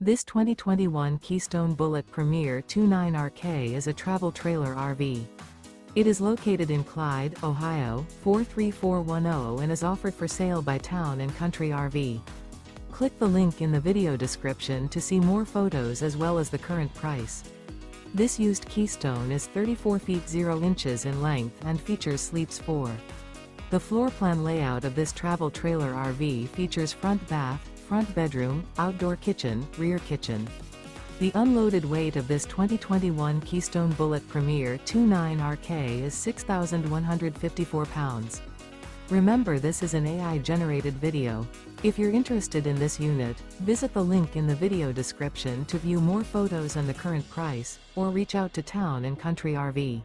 This 2021 Keystone Bullet Premier 29RK is a travel trailer RV. It is located in Clyde, Ohio, 43410 and is offered for sale by Town & Country RV. Click the link in the video description to see more photos as well as the current price. This used Keystone is 34 feet 0 inches in length and features sleeps 4. The floor plan layout of this travel trailer RV features front bath, front bedroom, outdoor kitchen, rear kitchen. The unloaded weight of this 2021 Keystone Bullet Premier 29RK is 6,154 pounds. Remember, this is an AI-generated video. If you're interested in this unit, visit the link in the video description to view more photos and the current price, or reach out to Town & Country RV.